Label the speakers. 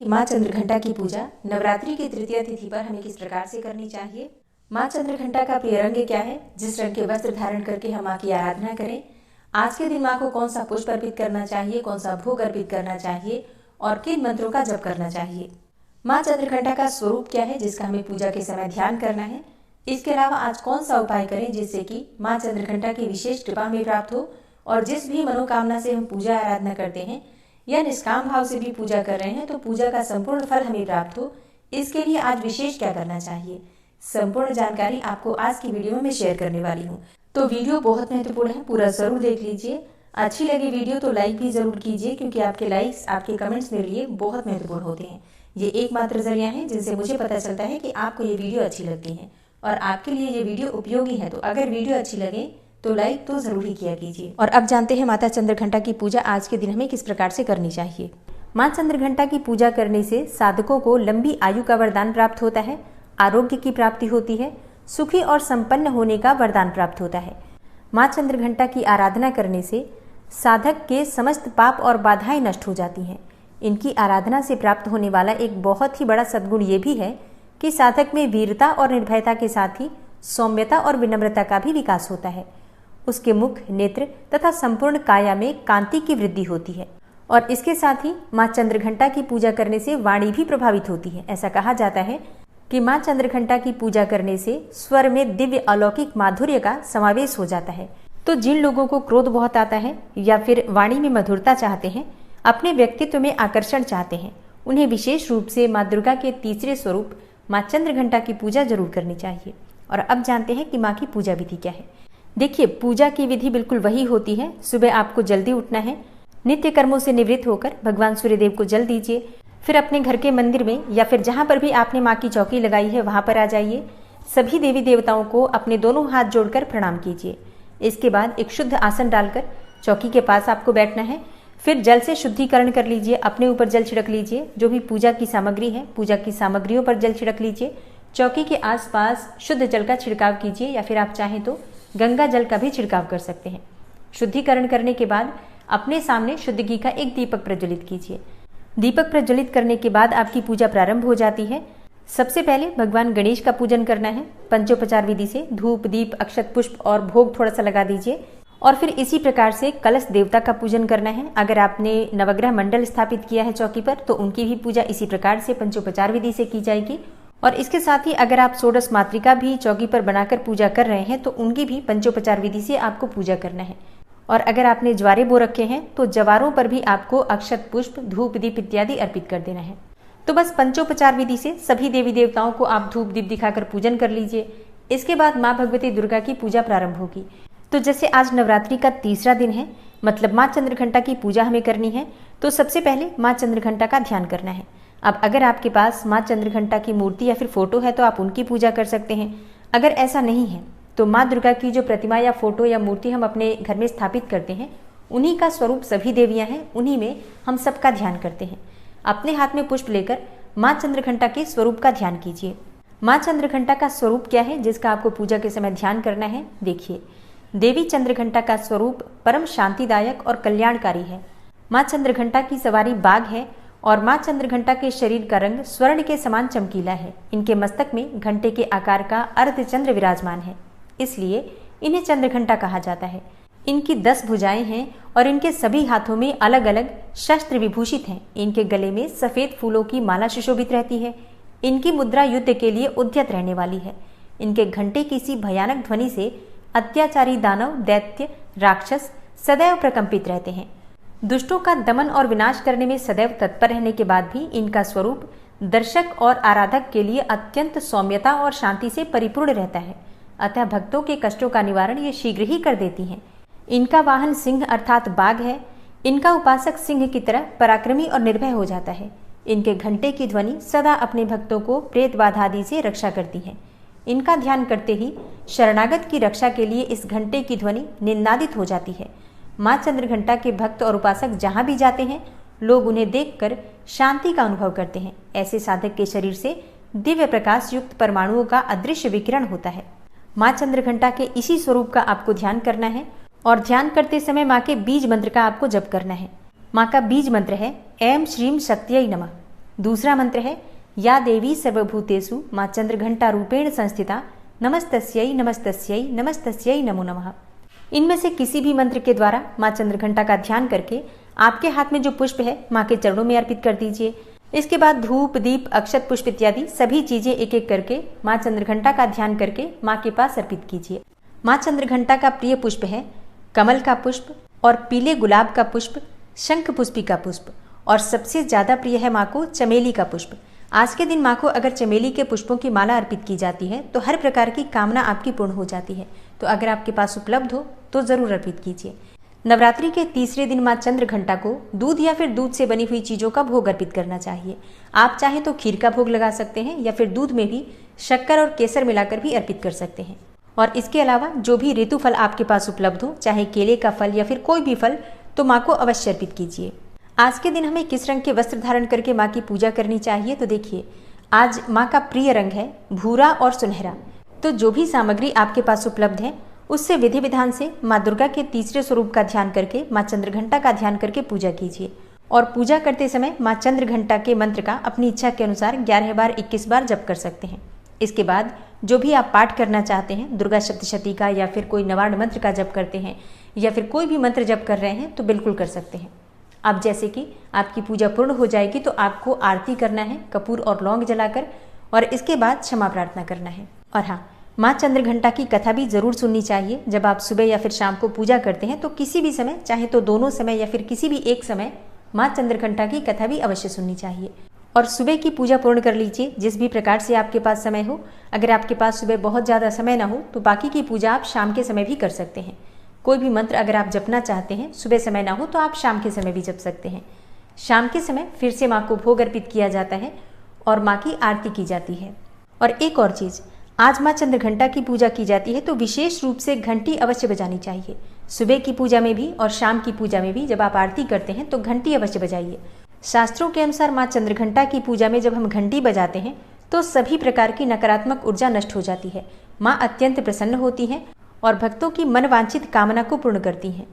Speaker 1: माँ चंद्रघंटा की पूजा नवरात्रि की तृतीय तिथि पर हमें किस प्रकार से करनी चाहिए। माँ चंद्रघंटा का प्रिय रंग क्या है, जिस रंग के वस्त्र धारण करके हम माँ की आराधना करें। आज के दिन माँ को कौन सा पुष्प अर्पित करना चाहिए, कौन सा भोग अर्पित करना चाहिए और किन मंत्रों का जप करना चाहिए। माँ चंद्रघंटा का स्वरूप क्या है, जिसका हमें पूजा के समय ध्यान करना है। इसके अलावा आज कौन सा उपाय करें जिससे कि माँ चंद्रघंटा की विशेष कृपा हमें प्राप्त हो और जिस भी मनोकामना से हम पूजा आराधना करते हैं या निष्काम भाव से भी पूजा कर रहे हैं तो पूजा का संपूर्ण फल हमें प्राप्त हो, इसके लिए आज विशेष क्या करना चाहिए, संपूर्ण जानकारी आपको आज की वीडियो में मैं शेयर करने वाली हूँ। तो वीडियो बहुत महत्वपूर्ण है, पूरा जरूर देख लीजिए। अच्छी लगी वीडियो तो लाइक भी जरूर कीजिए, क्योंकि आपके लाइक्स, आपके कमेंट्स मेरे लिए बहुत महत्वपूर्ण होते हैं। ये एकमात्र जरिया है जिनसे मुझे पता चलता है कि आपको ये वीडियो अच्छी लगती है और आपके लिए ये वीडियो उपयोगी है। तो अगर वीडियो अच्छी लगे तो लाइक तो जरूर ही किया कीजिए। और अब जानते हैं माता चंद्रघंटा की पूजा आज के दिन हमें किस प्रकार से करनी चाहिए। माँ चंद्रघंटा की पूजा करने से साधकों को लंबी आयु का वरदान प्राप्त होता है, आरोग्य की प्राप्ति होती है, सुखी और संपन्न होने का वरदान प्राप्त होता है। माँ चंद्रघंटा की आराधना करने से साधक के समस्त पाप और बाधाएं नष्ट हो जाती हैं। इनकी आराधना से प्राप्त होने वाला एक बहुत ही बड़ा सद्गुण ये भी है कि साधक में वीरता और निर्भयता के साथ ही सौम्यता और विनम्रता का भी विकास होता है। उसके मुख, नेत्र तथा संपूर्ण काया में कांति की वृद्धि होती है और इसके साथ ही माँ चंद्रघंटा की पूजा करने से वाणी भी प्रभावित होती है। ऐसा कहा जाता है कि माँ चंद्रघंटा की पूजा करने से स्वर में दिव्य अलौकिक माधुर्य का समावेश हो जाता है। तो जिन लोगों को क्रोध बहुत आता है या फिर वाणी में मधुरता चाहते हैं, अपने व्यक्तित्व में आकर्षण चाहते हैं, उन्हें विशेष रूप से माँ दुर्गा के तीसरे स्वरूप माँ चंद्रघंटा की पूजा जरूर करनी चाहिए। और अब जानते हैं कि माँ की पूजा विधि क्या है। देखिए, पूजा की विधि बिल्कुल वही होती है। सुबह आपको जल्दी उठना है, नित्य कर्मों से निवृत्त होकर भगवान सूर्यदेव को जल दीजिए। फिर अपने घर के मंदिर में या फिर जहाँ पर भी आपने माँ की चौकी लगाई है वहाँ पर आ जाइए। सभी देवी देवताओं को अपने दोनों हाथ जोड़कर प्रणाम कीजिए। इसके बाद एक शुद्ध आसन डालकर चौकी के पास आपको बैठना है। फिर जल से शुद्धिकरण कर लीजिए, अपने ऊपर जल छिड़क लीजिए। जो भी पूजा की सामग्री है, पूजा की सामग्रियों पर जल छिड़क लीजिए। चौकी के आसपास शुद्ध जल का छिड़काव कीजिए या फिर आप चाहें तो गंगा जल का भी छिड़काव कर सकते हैं। शुद्धिकरण करने के बाद अपने सामने शुद्ध घी का एक दीपक प्रज्वलित कीजिए। दीपक प्रज्वलित करने के बाद आपकी पूजा प्रारंभ हो जाती है। सबसे पहले भगवान गणेश का पूजन करना है। पंचोपचार विधि से धूप, दीप, अक्षत, पुष्प और भोग थोड़ा सा लगा दीजिए और फिर इसी प्रकार से कलश देवता का पूजन करना है। अगर आपने नवग्रह मंडल स्थापित किया है चौकी पर तो उनकी भी पूजा इसी प्रकार से पंचोपचार विधि से की जाएगी। और इसके साथ ही अगर आप षोडश मातृका भी चौकी पर बनाकर पूजा कर रहे हैं तो उनकी भी पंचोपचार विधि से आपको पूजा करना है। और अगर आपने ज्वारे बो रखे हैं तो जवारों पर भी आपको अक्षत, पुष्प, धूप, दीप इत्यादि अर्पित कर देना है। तो बस पंचोपचार विधि से सभी देवी देवताओं को आप धूप दीप दिखाकर पूजन कर लीजिए। इसके बाद माँ भगवती दुर्गा की पूजा प्रारंभ होगी। तो जैसे आज नवरात्रि का तीसरा दिन है, मतलब माँ चंद्रघंटा की पूजा हमें करनी है, तो सबसे पहले माँ चंद्रघंटा का ध्यान करना है। अब अगर आपके पास माँ चंद्रघंटा की मूर्ति या फिर फोटो है तो आप उनकी पूजा कर सकते हैं। अगर ऐसा नहीं है तो माँ दुर्गा की जो प्रतिमा या फोटो या मूर्ति हम अपने घर में स्थापित करते हैं, उन्हीं का स्वरूप सभी देवियाँ हैं, उन्हीं में हम सबका ध्यान करते हैं। अपने हाथ में पुष्प लेकर माँ चंद्रघंटा के स्वरूप का ध्यान कीजिए। माँ चंद्रघंटा का स्वरूप क्या है जिसका आपको पूजा के समय ध्यान करना है। देखिए, देवी चंद्रघंटा का स्वरूप परम शांतिदायक और कल्याणकारी है। माँ चंद्रघंटा की सवारी बाघ है और माँ चंद्रघंटा के शरीर का रंग स्वर्ण के समान चमकीला है। इनके मस्तक में घंटे के आकार का अर्धचंद्र विराजमान है, इसलिए इन्हें चंद्रघंटा कहा जाता है। इनकी 10 भुजाएं हैं और इनके सभी हाथों में अलग अलग शस्त्र विभूषित हैं। इनके गले में सफेद फूलों की माला सुशोभित रहती है। इनकी मुद्रा युद्ध के लिए उद्यत रहने वाली है। इनके घंटे की सी भयानक ध्वनि से अत्याचारी दानव, दैत्य, राक्षस सदैव प्रकंपित रहते हैं। दुष्टों का दमन और विनाश करने में सदैव तत्पर रहने के बाद भी इनका स्वरूप दर्शक और आराधक के लिए अत्यंत सौम्यता और शांति से परिपूर्ण रहता है। अतः भक्तों के कष्टों का निवारण ये शीघ्र ही कर देती हैं। इनका वाहन सिंह अर्थात बाघ है। इनका उपासक सिंह की तरह पराक्रमी और निर्भय हो जाता है। इनके घंटे की ध्वनि सदा अपने भक्तों को प्रेत बाधा आदि से रक्षा करती है। इनका ध्यान करते ही शरणागत की रक्षा के लिए इस घंटे की ध्वनि निनादित हो जाती है। माँ चंद्रघंटा के भक्त और उपासक जहाँ भी जाते हैं, लोग उन्हें देखकर शांति का अनुभव करते हैं। ऐसे साधक के शरीर से दिव्य प्रकाश युक्त परमाणुओं का अदृश्य विकिरण होता है। माँ चंद्रघंटा के इसी स्वरूप का आपको ध्यान करना है और ध्यान करते समय माँ के बीज मंत्र का आपको जप करना है। माँ का बीज मंत्र है ऐं श्रीं शक्त्यै नमः। दूसरा मंत्र है या देवी सर्वभूतेषु माँ चंद्रघंटा रूपेण संस्थिता नमस्तस्यै नमस्तस्यै नमस्तस्यै नमो नमः। इनमें से किसी भी मंत्र के द्वारा माँ चंद्रघंटा का ध्यान करके आपके हाथ में जो पुष्प है माँ के चरणों में अर्पित कर दीजिए। इसके बाद धूप, दीप, अक्षत पुष्प इत्यादि सभी चीजें एक एक करके माँ चंद्रघंटा का ध्यान करके माँ के पास अर्पित कीजिए। माँ चंद्रघंटा का प्रिय पुष्प है कमल का पुष्प और पीले गुलाब का पुष्प, शंख पुष्पी का पुष्प और सबसे ज्यादा प्रिय है माँ को चमेली का पुष्प। आज के दिन माँ को अगर चमेली के पुष्पों की माला अर्पित की जाती है तो हर प्रकार की कामना आपकी पूर्ण हो जाती है। तो अगर आपके पास उपलब्ध हो तो जरूर अर्पित कीजिए। नवरात्रि के तीसरे दिन माँ चंद्रघंटा को दूध या फिर दूध से बनी हुई चीजों का भोग अर्पित करना चाहिए। आप चाहें तो खीर का भोग लगा सकते हैं या फिर दूध में भी शक्कर और केसर मिलाकर भी अर्पित कर सकते हैं। और इसके अलावा जो भी ऋतु फल आपके पास उपलब्ध हो, चाहे केले का फल या फिर कोई भी फल, तो माँ को अवश्य अर्पित कीजिए। आज के दिन हमें किस रंग के वस्त्र धारण करके माँ की पूजा करनी चाहिए, तो देखिए आज माँ का प्रिय रंग है भूरा और सुनहरा। तो जो भी सामग्री आपके पास उपलब्ध है उससे विधि विधान से माँ दुर्गा के तीसरे स्वरूप का ध्यान करके माँ चंद्रघंटा का ध्यान करके पूजा कीजिए। और पूजा करते समय माँ चंद्रघंटा के मंत्र का अपनी इच्छा के अनुसार 11 बार 21 बार जप कर सकते हैं। इसके बाद जो भी आप पाठ करना चाहते हैं, दुर्गा सप्तशती का या फिर कोई नवार्ण मंत्र का जप करते हैं या फिर कोई भी मंत्र जप कर रहे हैं तो बिल्कुल कर सकते हैं। अब जैसे कि आपकी पूजा पूर्ण हो जाएगी तो आपको आरती करना है कपूर और लौंग जलाकर, और इसके बाद क्षमा प्रार्थना करना है। और हाँ, माँ चंद्रघंटा की कथा भी जरूर सुननी चाहिए। जब आप सुबह या फिर शाम को पूजा करते हैं तो किसी भी समय, चाहे तो दोनों समय या फिर किसी भी एक समय, माँ चंद्रघंटा की कथा भी अवश्य सुननी चाहिए। और सुबह की पूजा पूर्ण कर लीजिए जिस भी प्रकार से आपके पास समय हो। अगर आपके पास सुबह बहुत ज़्यादा समय ना हो तो बाकी की पूजा आप शाम के समय भी कर सकते हैं। कोई भी मंत्र अगर आप जपना चाहते हैं, सुबह समय ना हो तो आप शाम के समय भी जप सकते हैं। शाम के समय फिर से माँ को भोग अर्पित किया जाता है और माँ की आरती की जाती है। और एक और चीज़, आज माँ चंद्रघंटा की पूजा की जाती है तो विशेष रूप से घंटी अवश्य बजानी चाहिए। सुबह की पूजा में भी और शाम की पूजा में भी जब आप आरती करते हैं तो घंटी अवश्य बजाइए। शास्त्रों के अनुसार माँ चंद्रघंटा की पूजा में जब हम घंटी बजाते हैं तो सभी प्रकार की नकारात्मक ऊर्जा नष्ट हो जाती है। माँ अत्यंत प्रसन्न होती हैं और भक्तों की मनवांछित कामना को पूर्ण करती हैं।